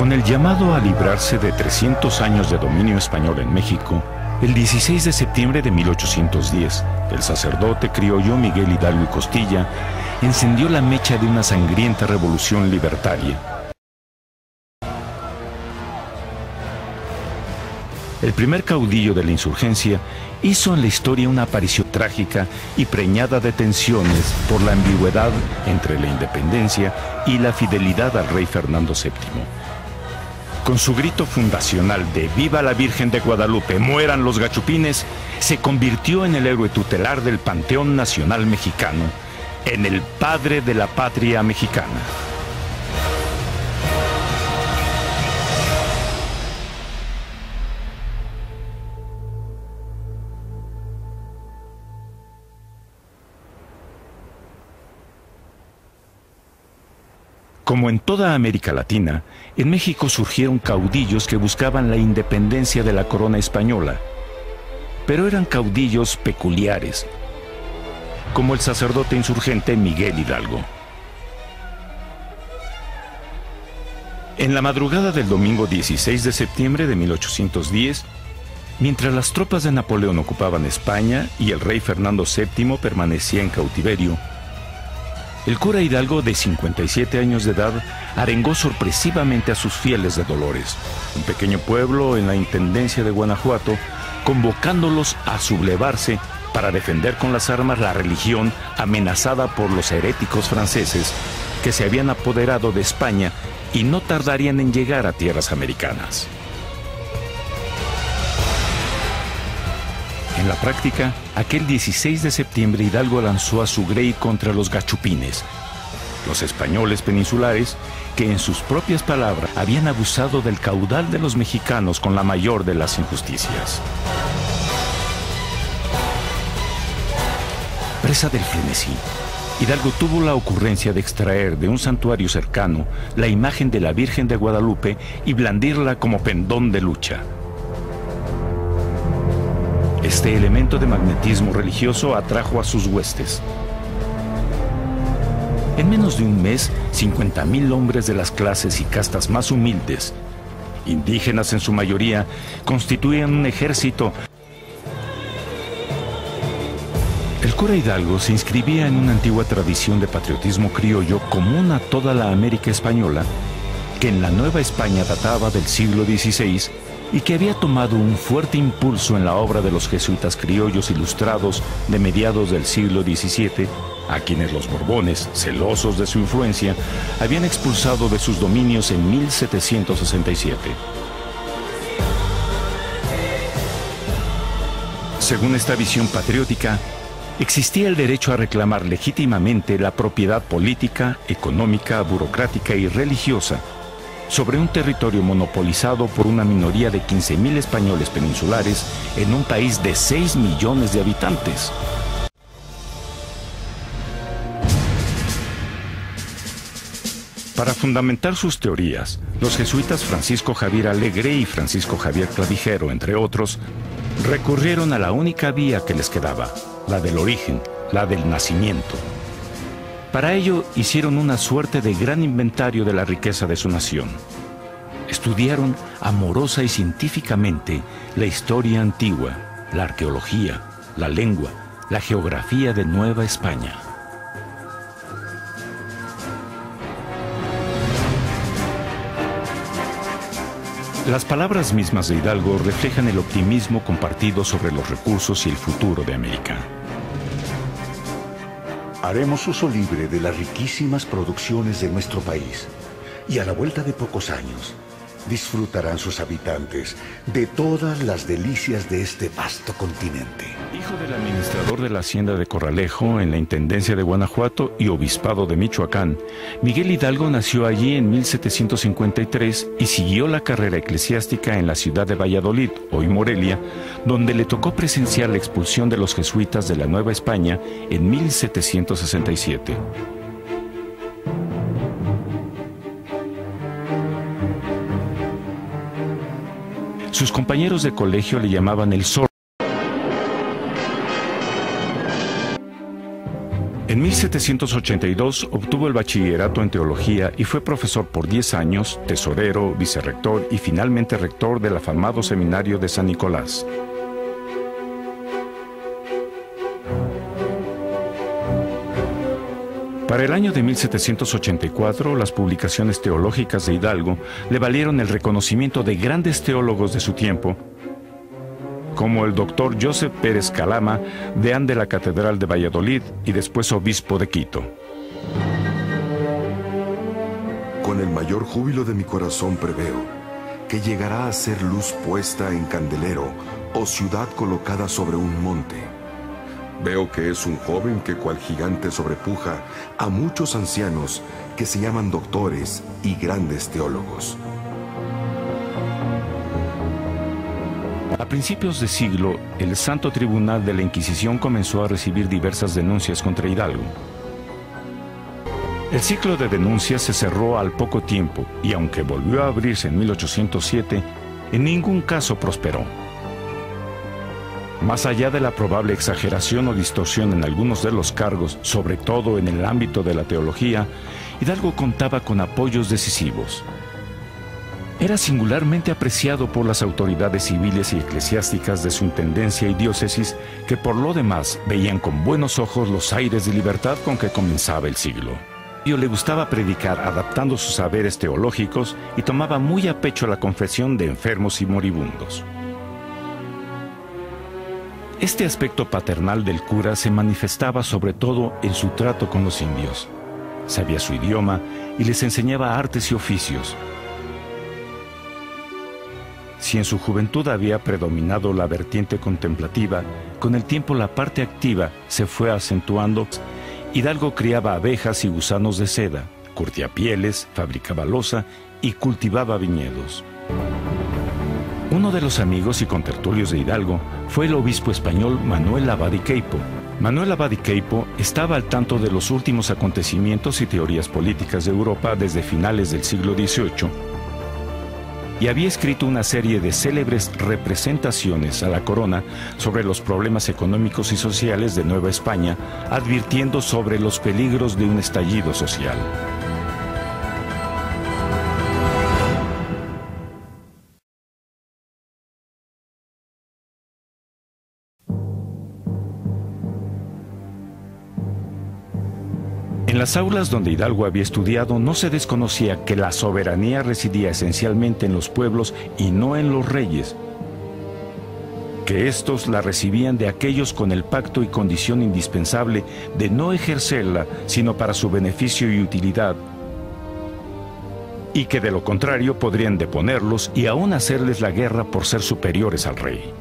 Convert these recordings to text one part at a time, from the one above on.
Con el llamado a librarse de 300 años de dominio español en México, el 16 de septiembre de 1810, el sacerdote criollo Miguel Hidalgo y Costilla encendió la mecha de una sangrienta revolución libertaria. El primer caudillo de la insurgencia hizo en la historia una aparición trágica y preñada de tensiones por la ambigüedad entre la independencia y la fidelidad al rey Fernando VII. Con su grito fundacional de ¡Viva la Virgen de Guadalupe, mueran los gachupines!, se convirtió en el héroe tutelar del Panteón Nacional Mexicano, en el padre de la patria mexicana. Como en toda América Latina, en México surgieron caudillos que buscaban la independencia de la corona española, pero eran caudillos peculiares, como el sacerdote insurgente Miguel Hidalgo. En la madrugada del domingo 16 de septiembre de 1810, mientras las tropas de Napoleón ocupaban España y el rey Fernando VII permanecía en cautiverio, el cura Hidalgo, de 57 años de edad, arengó sorpresivamente a sus fieles de Dolores, un pequeño pueblo en la intendencia de Guanajuato, convocándolos a sublevarse para defender con las armas la religión amenazada por los heréticos franceses que se habían apoderado de España y no tardarían en llegar a tierras americanas. En la práctica, aquel 16 de septiembre Hidalgo lanzó a su grey contra los gachupines, los españoles peninsulares que en sus propias palabras habían abusado del caudal de los mexicanos con la mayor de las injusticias. Presa del frenesí, Hidalgo tuvo la ocurrencia de extraer de un santuario cercano la imagen de la Virgen de Guadalupe y blandirla como pendón de lucha. Este elemento de magnetismo religioso atrajo a sus huestes. En menos de un mes, 50,000 hombres de las clases y castas más humildes, indígenas en su mayoría, constituían un ejército. El cura Hidalgo se inscribía en una antigua tradición de patriotismo criollo común a toda la América española, que en la Nueva España databa del siglo XVI y que había tomado un fuerte impulso en la obra de los jesuitas criollos ilustrados de mediados del siglo XVII, a quienes los Borbones, celosos de su influencia, habían expulsado de sus dominios en 1767. Según esta visión patriótica, existía el derecho a reclamar legítimamente la propiedad política, económica, burocrática y religiosa sobre un territorio monopolizado por una minoría de 15,000 españoles peninsulares en un país de 6 millones de habitantes. Para fundamentar sus teorías, los jesuitas Francisco Javier Alegre y Francisco Javier Clavijero, entre otros, recurrieron a la única vía que les quedaba, la del origen, la del nacimiento. Para ello hicieron una suerte de gran inventario de la riqueza de su nación. Estudiaron amorosa y científicamente la historia antigua, la arqueología, la lengua, la geografía de Nueva España. Las palabras mismas de Hidalgo reflejan el optimismo compartido sobre los recursos y el futuro de América. Haremos uso libre de las riquísimas producciones de nuestro país y a la vuelta de pocos años disfrutarán sus habitantes de todas las delicias de este vasto continente. Hijo del administrador de la hacienda de Corralejo en la intendencia de Guanajuato y obispado de Michoacán, Miguel Hidalgo nació allí en 1753 y siguió la carrera eclesiástica en la ciudad de Valladolid, hoy Morelia, donde le tocó presenciar la expulsión de los jesuitas de la Nueva España en 1767. Sus compañeros de colegio le llamaban el zorro. En 1782 obtuvo el bachillerato en teología y fue profesor por 10 años, tesorero, vicerrector y finalmente rector del afamado seminario de San Nicolás. Para el año de 1784, las publicaciones teológicas de Hidalgo le valieron el reconocimiento de grandes teólogos de su tiempo, como el doctor Joseph Pérez Calama, deán de la Catedral de Valladolid y después obispo de Quito. Con el mayor júbilo de mi corazón preveo que llegará a ser luz puesta en candelero o ciudad colocada sobre un monte. Veo que es un joven que cual gigante sobrepuja a muchos ancianos que se llaman doctores y grandes teólogos. A principios de siglo, el Santo Tribunal de la Inquisición comenzó a recibir diversas denuncias contra Hidalgo. El ciclo de denuncias se cerró al poco tiempo y aunque volvió a abrirse en 1807, en ningún caso prosperó. Más allá de la probable exageración o distorsión en algunos de los cargos, sobre todo en el ámbito de la teología, Hidalgo contaba con apoyos decisivos. Era singularmente apreciado por las autoridades civiles y eclesiásticas de su intendencia y diócesis, que por lo demás veían con buenos ojos los aires de libertad con que comenzaba el siglo. Le gustaba predicar adaptando sus saberes teológicos y tomaba muy a pecho la confesión de enfermos y moribundos. Este aspecto paternal del cura se manifestaba sobre todo en su trato con los indios. Sabía su idioma y les enseñaba artes y oficios. Si en su juventud había predominado la vertiente contemplativa, con el tiempo la parte activa se fue acentuando. Hidalgo criaba abejas y gusanos de seda, curtía pieles, fabricaba loza y cultivaba viñedos. Uno de los amigos y contertulios de Hidalgo fue el obispo español Manuel Abad y Queipo. Manuel Abad y Queipo estaba al tanto de los últimos acontecimientos y teorías políticas de Europa desde finales del siglo XVIII y había escrito una serie de célebres representaciones a la corona sobre los problemas económicos y sociales de Nueva España, advirtiendo sobre los peligros de un estallido social. En las aulas donde Hidalgo había estudiado no se desconocía que la soberanía residía esencialmente en los pueblos y no en los reyes, que éstos la recibían de aquellos con el pacto y condición indispensable de no ejercerla sino para su beneficio y utilidad, y que de lo contrario podrían deponerlos y aún hacerles la guerra por ser superiores al rey.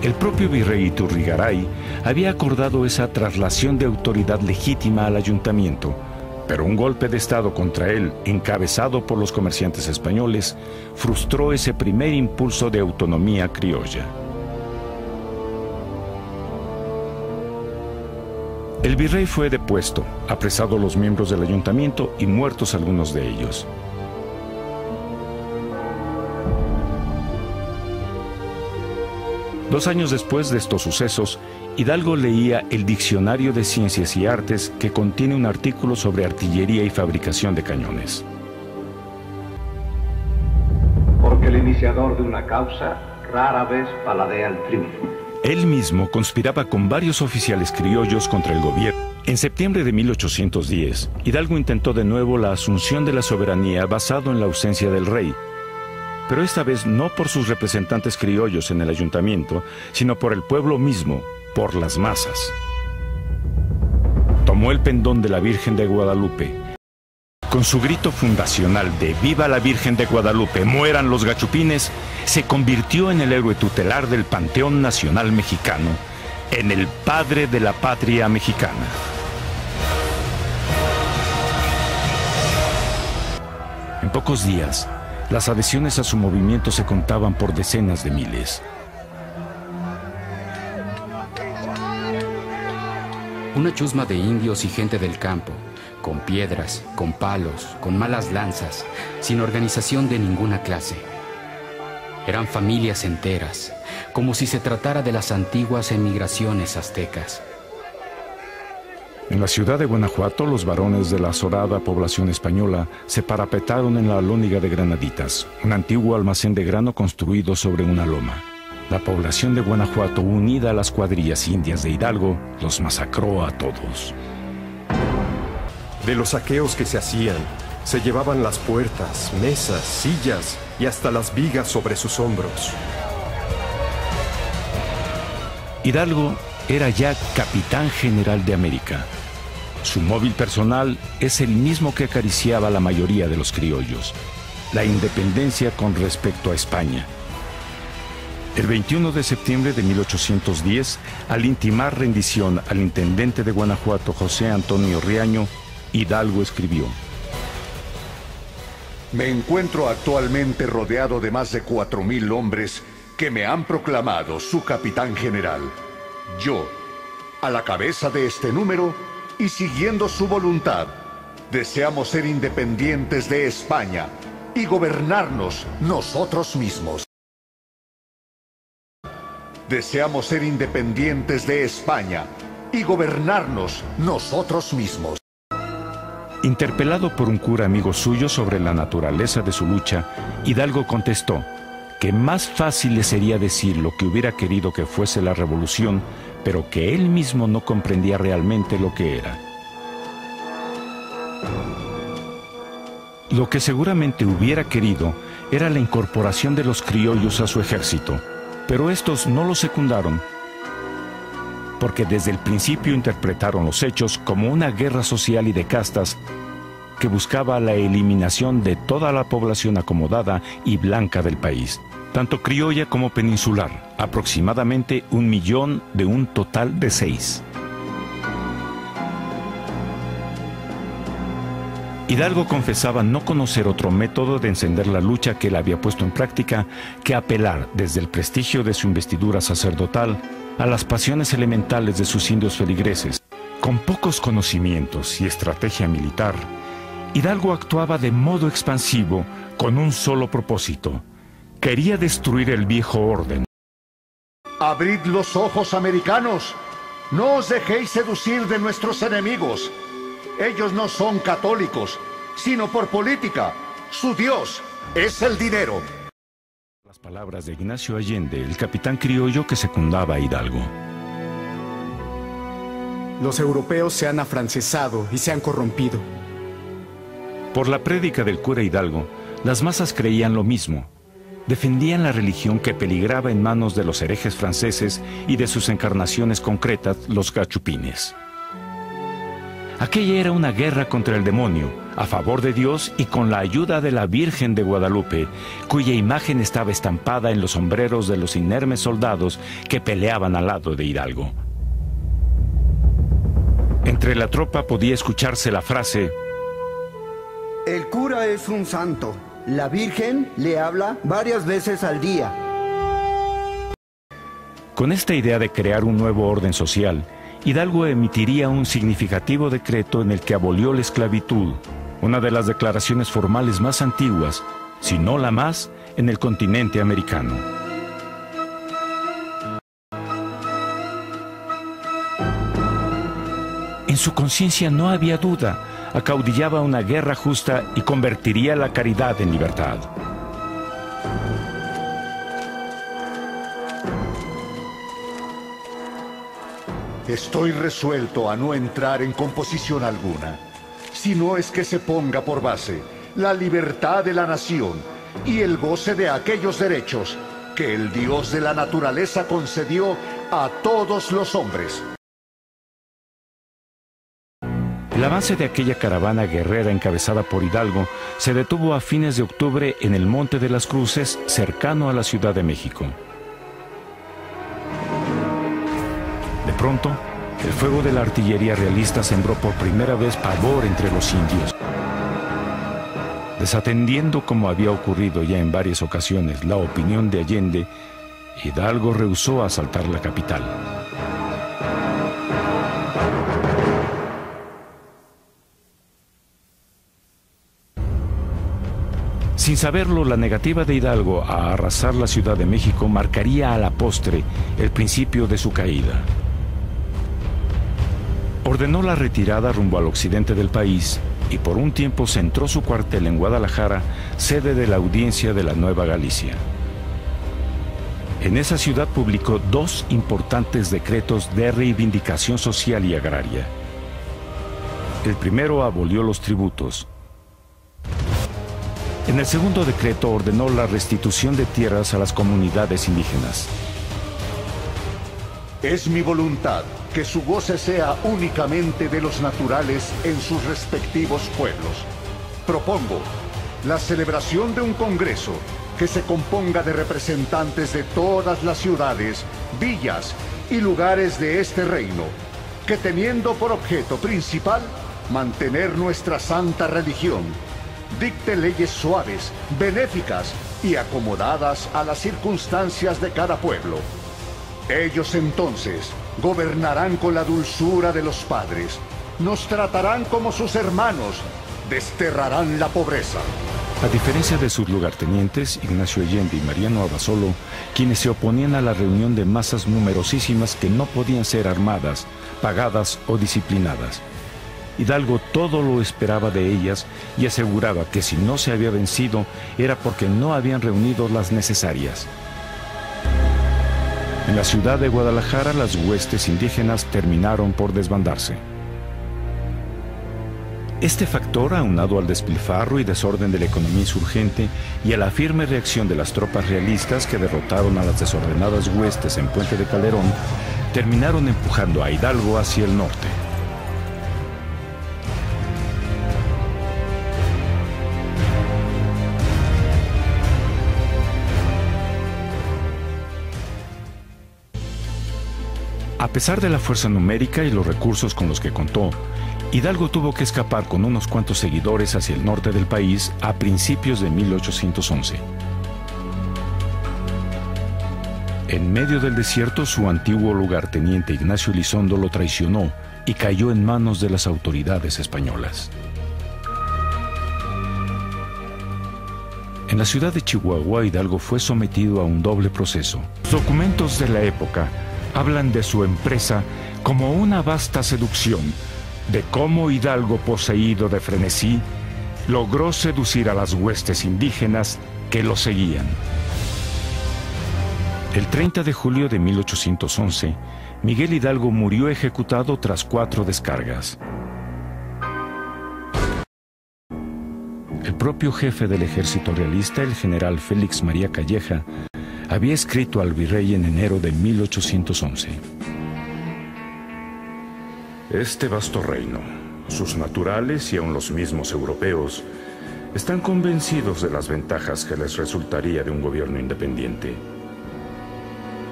El propio virrey Iturrigaray había acordado esa traslación de autoridad legítima al ayuntamiento, pero un golpe de estado contra él, encabezado por los comerciantes españoles, frustró ese primer impulso de autonomía criolla. El virrey fue depuesto, apresados los miembros del ayuntamiento y muertos algunos de ellos. Dos años después de estos sucesos, Hidalgo leía el Diccionario de Ciencias y Artes, que contiene un artículo sobre artillería y fabricación de cañones. Porque el iniciador de una causa rara vez paladea el triunfo. Él mismo conspiraba con varios oficiales criollos contra el gobierno. En septiembre de 1810, Hidalgo intentó de nuevo la asunción de la soberanía basado en la ausencia del rey, pero esta vez no por sus representantes criollos en el ayuntamiento, sino por el pueblo mismo, por las masas. Tomó el pendón de la Virgen de Guadalupe. Con su grito fundacional de ¡Viva la Virgen de Guadalupe, mueran los gachupines!, se convirtió en el héroe tutelar del Panteón Nacional Mexicano, en el padre de la patria mexicana. En pocos días, las adhesiones a su movimiento se contaban por decenas de miles. Una chusma de indios y gente del campo, con piedras, con palos, con malas lanzas, sin organización de ninguna clase. Eran familias enteras, como si se tratara de las antiguas emigraciones aztecas. En la ciudad de Guanajuato, los varones de la azorada población española se parapetaron en la Alhóndiga de Granaditas, un antiguo almacén de grano construido sobre una loma. La población de Guanajuato, unida a las cuadrillas indias de Hidalgo, los masacró a todos. De los saqueos que se hacían, se llevaban las puertas, mesas, sillas y hasta las vigas sobre sus hombros. Hidalgo era ya capitán general de América. Su móvil personal es el mismo que acariciaba a la mayoría de los criollos: la independencia con respecto a España. El 21 de septiembre de 1810, al intimar rendición al intendente de Guanajuato, José Antonio Riaño, Hidalgo escribió: Me encuentro actualmente rodeado de más de 4,000 hombres que me han proclamado su capitán general. Yo, a la cabeza de este número y siguiendo su voluntad, deseamos ser independientes de España y gobernarnos nosotros mismos. Deseamos ser independientes de España y gobernarnos nosotros mismos. Interpelado por un cura amigo suyo sobre la naturaleza de su lucha, Hidalgo contestó que más fácil le sería decir lo que hubiera querido que fuese la revolución, pero que él mismo no comprendía realmente lo que era. Lo que seguramente hubiera querido era la incorporación de los criollos a su ejército, pero estos no lo secundaron, porque desde el principio interpretaron los hechos como una guerra social y de castas que buscaba la eliminación de toda la población acomodada y blanca del país, tanto criolla como peninsular, aproximadamente 1 millón de un total de 6. Hidalgo confesaba no conocer otro método de encender la lucha que él había puesto en práctica que apelar desde el prestigio de su investidura sacerdotal a las pasiones elementales de sus indios feligreses. Con pocos conocimientos y estrategia militar, Hidalgo actuaba de modo expansivo con un solo propósito: quería destruir el viejo orden. Abrid los ojos, americanos. No os dejéis seducir de nuestros enemigos. Ellos no son católicos, sino por política. Su Dios es el dinero. Las palabras de Ignacio Allende, el capitán criollo que secundaba a Hidalgo. Los europeos se han afrancesado y se han corrompido. Por la prédica del cura Hidalgo, las masas creían lo mismo. Defendían la religión que peligraba en manos de los herejes franceses y de sus encarnaciones concretas, los gachupines. Aquella era una guerra contra el demonio, a favor de Dios y con la ayuda de la Virgen de Guadalupe, cuya imagen estaba estampada en los sombreros de los inermes soldados que peleaban al lado de Hidalgo. Entre la tropa podía escucharse la frase: el cura es un santo. La Virgen le habla varias veces al día. Con esta idea de crear un nuevo orden social, Hidalgo emitiría un significativo decreto en el que abolió la esclavitud, una de las declaraciones formales más antiguas, si no la más, en el continente americano. En su conciencia no había duda: acaudillaba una guerra justa y convertiría la caridad en libertad. Estoy resuelto a no entrar en composición alguna, si no es que se ponga por base la libertad de la nación y el goce de aquellos derechos que el Dios de la naturaleza concedió a todos los hombres. El avance de aquella caravana guerrera encabezada por Hidalgo se detuvo a fines de octubre en el Monte de las Cruces, cercano a la Ciudad de México. De pronto, el fuego de la artillería realista sembró por primera vez pavor entre los indios. Desatendiendo, como había ocurrido ya en varias ocasiones, la opinión de Allende, Hidalgo rehusó asaltar la capital. Sin saberlo, la negativa de Hidalgo a arrasar la Ciudad de México marcaría a la postre el principio de su caída. Ordenó la retirada rumbo al occidente del país y por un tiempo centró su cuartel en Guadalajara, sede de la Audiencia de la Nueva Galicia. En esa ciudad publicó 2 importantes decretos de reivindicación social y agraria. El primero abolió los tributos. En el segundo decreto ordenó la restitución de tierras a las comunidades indígenas. Es mi voluntad que su goce sea únicamente de los naturales en sus respectivos pueblos. Propongo la celebración de un congreso que se componga de representantes de todas las ciudades, villas y lugares de este reino, que teniendo por objeto principal mantener nuestra santa religión, dicte leyes suaves, benéficas y acomodadas a las circunstancias de cada pueblo. Ellos entonces gobernarán con la dulzura de los padres, nos tratarán como sus hermanos, desterrarán la pobreza. A diferencia de sus lugartenientes, Ignacio Allende y Mariano Abasolo, quienes se oponían a la reunión de masas numerosísimas que no podían ser armadas, pagadas o disciplinadas, Hidalgo todo lo esperaba de ellas y aseguraba que si no se había vencido era porque no habían reunido las necesarias. En la ciudad de Guadalajara, las huestes indígenas terminaron por desbandarse. Este factor, aunado al despilfarro y desorden de la economía insurgente y a la firme reacción de las tropas realistas que derrotaron a las desordenadas huestes en Puente de Calderón, terminaron empujando a Hidalgo hacia el norte. A pesar de la fuerza numérica y los recursos con los que contó, Hidalgo tuvo que escapar con unos cuantos seguidores hacia el norte del país a principios de 1811. En medio del desierto, su antiguo lugarteniente Ignacio Elizondo lo traicionó y cayó en manos de las autoridades españolas. En la ciudad de Chihuahua, Hidalgo fue sometido a un doble proceso. Los documentos de la época hablan de su empresa como una vasta seducción, de cómo Hidalgo, poseído de frenesí, logró seducir a las huestes indígenas que lo seguían. El 30 de julio de 1811, Miguel Hidalgo murió ejecutado tras 4 descargas. El propio jefe del ejército realista, el general Félix María Calleja, había escrito al virrey en enero de 1811. Este vasto reino, sus naturales y aun los mismos europeos, están convencidos de las ventajas que les resultaría de un gobierno independiente.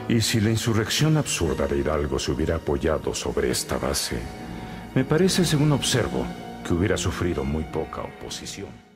Y si la insurrección absurda de Hidalgo se hubiera apoyado sobre esta base, me parece, según observo, que hubiera sufrido muy poca oposición.